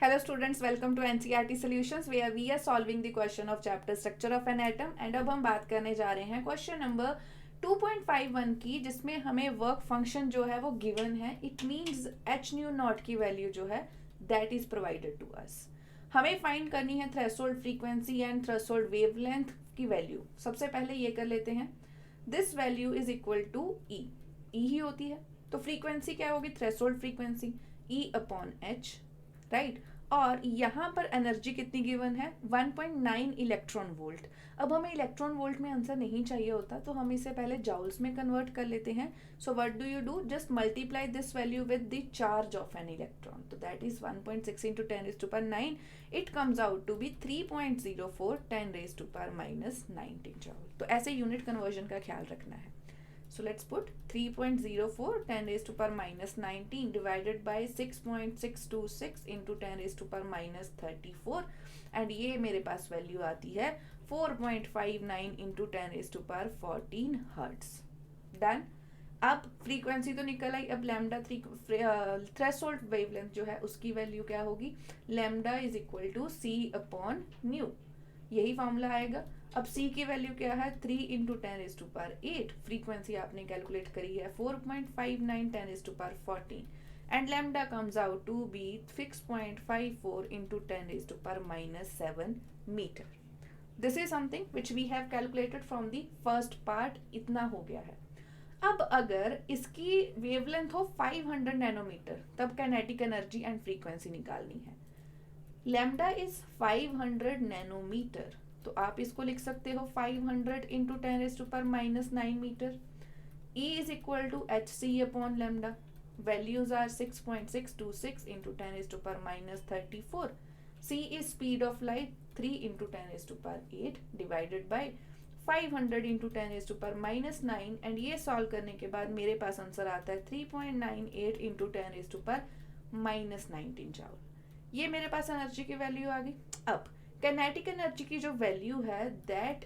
Hello students, welcome to NCERT Solutions where we are solving the question of chapter Structure of an Atom and अब हम बात करने जा रहे हैं क्वेश्चन नंबर 2.51 की, जिसमें हमें वर्क फंक्शन जो है वो गिवन है. It means h nu naught की वैल्यू जो है that is provided to us. हमें फाइंड करनी है threshold frequency and threshold wavelength की वैल्यू. सबसे पहले ये कर लेते हैं. This value is equal to E. E ही होती है तो फ्रीक्वेंसी क्या होगी? Threshold frequency E upon h, right. और यहाँ पर एनर्जी कितनी गिवन है? 1.9 इलेक्ट्रॉन वोल्ट. अब हमें इलेक्ट्रॉन वोल्ट में आंसर नहीं चाहिए होता तो हम इसे पहले जाउल्स में कन्वर्ट कर लेते हैं. So what do you do? Just multiply this value with the charge of an electron. तो that is 1.6 into 10⁻⁹. It comes out to be 3.04 10⁻⁻19 joule. तो ऐसे यूनिट कन्वर्जन का ख्याल रखना है. So let's put 3.04 10⁻⁻19 divided by 6.626 into 10⁻⁻34 and ये मेरे पास value आती है 4.59 into 10⁻14 हर्ट्स. डन. अब फ्रीक्वेंसी तो निकल आई. अब लैम्डा थ्रेशोल्ड वेवलेंथ जो है उसकी वैल्यू क्या होगी? Lambda is equal to C upon nu. यही फॉर्मूला आएगा. अब C की वैल्यू क्या है? 3 इंटू 10⁸. फ्रीक्वेंसी आपने कैलकुलेट करी है 4.59 10⁻14 and lambda comes out to be 6.54 into 10⁻7 metre. This is something which we have calculated from the first part. इतना हो गया है. अब अगर इसकी वेवलेंथ हो 500 नैनोमीटर तब काइनेटिक एनर्जी एंड फ्रीक्वेंसी निकालनी है. लैम्डा इज 500 नैनोमीटर तो आप इसको लिख सकते हो 500 into 10⁻⁻9 metre. E is equal to H C upon lambda. Values are 6.626 into 10⁻34. C is speed of light 3 into 10⁸ divided by 500 into 10⁻9 and ये सॉल्व करने के बाद मेरे पास आंसर आता है 3.98 इंटू 10⁻⁻19 जॉल. ये मेरे पास एनर्जी की वैल्यू आ गई. अब काइनेटिक एनर्जी की जो वैल्यू है दैट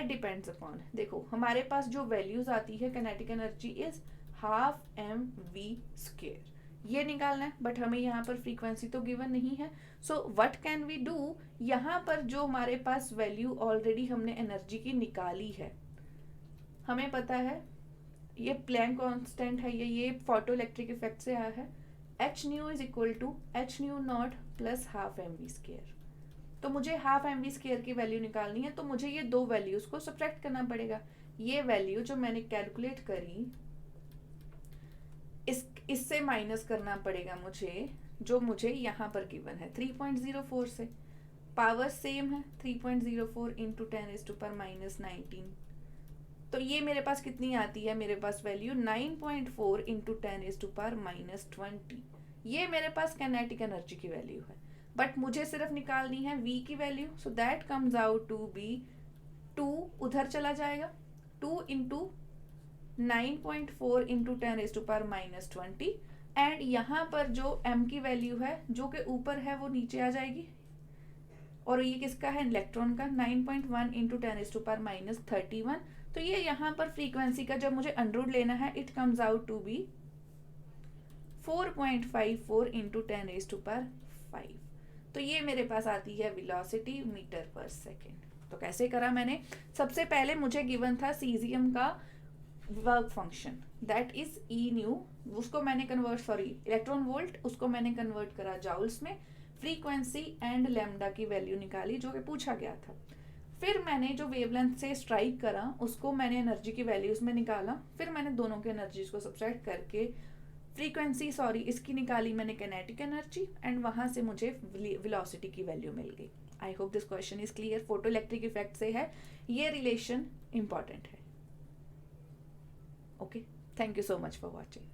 डिपेंड्स अपॉन, देखो हमारे पास जो वैल्यूज आती है kinetic energy is half M V square. ये निकालना है बट हमें यहाँ पर फ्रीक्वेंसी तो गिवन नहीं है. So what can we do? यहाँ पर जो हमारे पास वैल्यू ऑलरेडी हमने एनर्जी की निकाली है, हमें पता है ये प्लैंक कांस्टेंट है, ये फोटो इलेक्ट्रिक इफेक्ट से आया है. H nu is equal to H nu not plus half M V square. तो मुझे हाफ एम वी स्क्वायर की वैल्यू निकालनी है तो मुझे ये दो वैल्यूज को सब्ट्रैक्ट करना पड़ेगा. ये वैल्यू जो मैंने कैलकुलेट करी इससे माइनस करना पड़ेगा मुझे जो मुझे यहाँ पर गिवन है 3.04 से. पावर सेम है 3.04 इंटू 10⁻⁻19. तो ये मेरे पास कितनी आती है? मेरे पास वैल्यू 9.4 इंटू 10⁻⁻20. ये मेरे पास काइनेटिक एनर्जी की वैल्यू है बट मुझे सिर्फ निकालनी है V की value. So that comes out to be 2 उधर चला जाएगा 2 इंटू 9.4 इंटू 10⁻⁻20 एंड यहाँ पर जो M की वैल्यू है जो कि ऊपर है वो नीचे आ जाएगी. और ये किसका है? इलेक्ट्रॉन का. 9.1 इंटू 10⁻31. तो ये यहाँ पर फ्रीक्वेंसी का जब मुझे अंडर लेना है it comes out to be 4.54 into 10⁵. तो ये मेरे पास आती है वेलोसिटी मीटर पर सेकेंड. तो कैसे करा मैंने? सबसे पहले मुझे गिवन था सीजियम का work function that is E new. उसको मैंने इलेक्ट्रॉन वोल्ट उसको मैंने कन्वर्ट करा जाउल्स में. फ्रीक्वेंसी एंड लैम्डा की वैल्यू निकाली जो कि पूछा गया था. फिर मैंने जो वेवलेंथ से स्ट्राइक करा उसको मैंने एनर्जी की वैल्यूज में निकाला. फिर मैंने दोनों के एनर्जीज को सब्ट्रैक्ट करके इसकी निकाली मैंने काइनेटिक एनर्जी एंड वहां से मुझे वेलोसिटी की वैल्यू मिल गई. I hope this question is clear. Photo electric effect से है ये रिलेशन इंपॉर्टेंट है. Okay, thank you so much for watching.